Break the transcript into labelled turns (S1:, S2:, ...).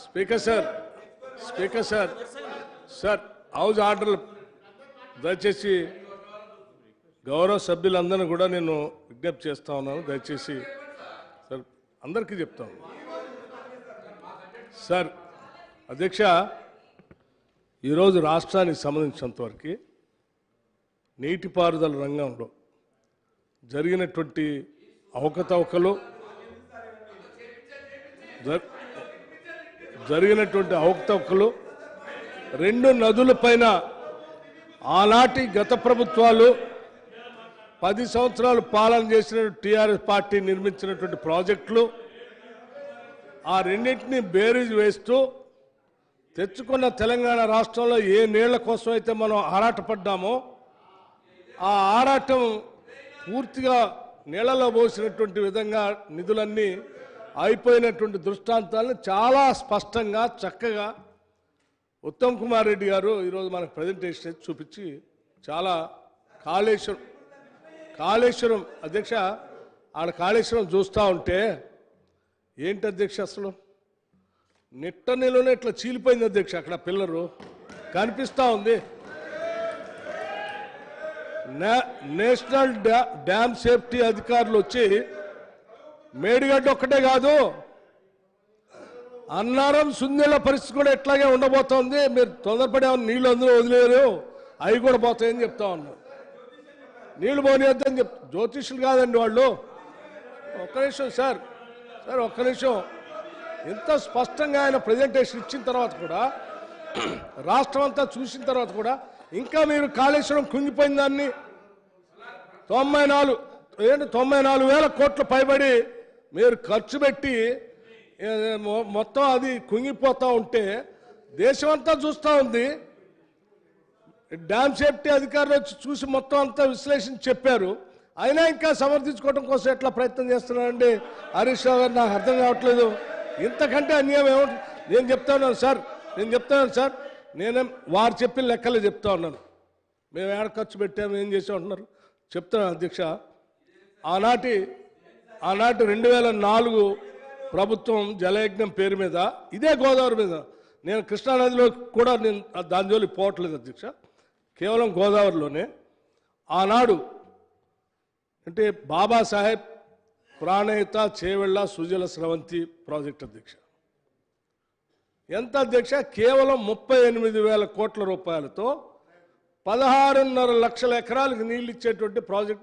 S1: Speaker sir house order దయచేసి గౌరవ సభ్యులందరినీ కూడా నేను విజ్ఞప్తి చేస్తా ఉన్నాను. దయచేసి సార్ అందరికీ చెప్తాను. సార్ అధ్యక్ష, ఈరోజు రాష్ట్రానికి సంబంధించినంతవరకు నీటిపారుదల రంగంలో జరిగినటువంటి అవకతవకలు రెండు నదుల పైన ఆనాటి గత ప్రభుత్వాలు 10 సంవత్సరాలు పాలన చేసిన టీఆర్ఎస్ పార్టీ నిర్మించినటువంటి ప్రాజెక్టులు, ఆ రెండింటినీ బేరీజ్ వేస్తూ తెచ్చుకున్న తెలంగాణ రాష్ట్రంలో ఏ నీళ్ల కోసం అయితే మనం ఆరాటపడ్డామో ఆ ఆరాటం పూర్తిగా నీళ్లలో పోసినటువంటి విధంగా నిధులన్నీ అయిపోయినటువంటి దృష్టాంతాలను చాలా స్పష్టంగా చక్కగా ఉత్తమ్ కుమార్ రెడ్డి గారు ఈరోజు మనకు ప్రజెంటేషన్ చూపించి చాలా కాళేశ్వరం అధ్యక్ష, ఆడ కాళేశ్వరం చూస్తూ ఉంటే ఏంటి అధ్యక్ష, అసలు నిట్ట నీళ్ళనే ఇట్లా చీలిపోయింది అధ్యక్ష. అక్కడ పిల్లరు కనిపిస్తూ ఉంది. నేషనల్ డ్యామ్ సేఫ్టీ అధికారులు వచ్చి మేడిగడ్డ ఒక్కటే కాదు, అన్నారం సుందెల పరిస్థితి కూడా ఎట్లాగే ఉండబోతోంది. మీరు తొందరపడే నీళ్ళు అందరూ వదిలేరు, అవి కూడా పోతాయని చెప్తా ఉన్నారు. నీళ్లు పోనీయద్దని జ్యోతిష్యులు కాదండి వాళ్ళు. ఒక్క నిమిషం సార్, ఒక్క నిమిషం. ఇంత స్పష్టంగా ఆయన ప్రజెంటేషన్ ఇచ్చిన తర్వాత కూడా, రాష్ట్రం అంతా చూసిన తర్వాత కూడా ఇంకా మీరు కాళేశ్వరం కుంగిపోయిన దాన్ని 94,000 కోట్ల పైబడి మీరు ఖర్చు పెట్టి మొత్తం అది కుంగిపోతూ ఉంటే దేశమంతా చూస్తూ ఉంది. డ్యామ్ సేఫ్టీ అధికారులు వచ్చి చూసి మొత్తం అంతా విశ్లేషణ చెప్పారు. అయినా ఇంకా సమర్థించుకోవడం కోసం ఎట్లా ప్రయత్నం చేస్తున్నారండి హరీష్ రావు గారు? నాకు అర్థం కావట్లేదు. ఇంతకంటే అన్యాయం ఏమంటుంది? నేను చెప్తాను సార్, నేనే వారు చెప్పిన లెక్కలే చెప్తా ఉన్నాను. మేము ఏడ ఖర్చు పెట్టాము, ఏం చేసాం అంటున్నారు చెప్తాను అధ్యక్ష. ఆనాటి 2004 ప్రభుత్వం జలయజ్ఞం పేరు మీద ఇదే గోదావరి మీద, నేను కృష్ణానదిలో కూడా నేను దాని జోలికి పోవట్లేదు అధ్యక్ష, కేవలం గోదావరిలోనే ఆనాడు అంటే బాబాసాహెబ్ ప్రాణహిత చేవెళ్ళ సుజల స్రవంతి ప్రాజెక్ట్ అధ్యక్ష. ఎంత అధ్యక్ష? కేవలం 38,000 కోట్ల రూపాయలతో 16.5 లక్షల ఎకరాలకు నీళ్ళు ఇచ్చేటువంటి ప్రాజెక్టు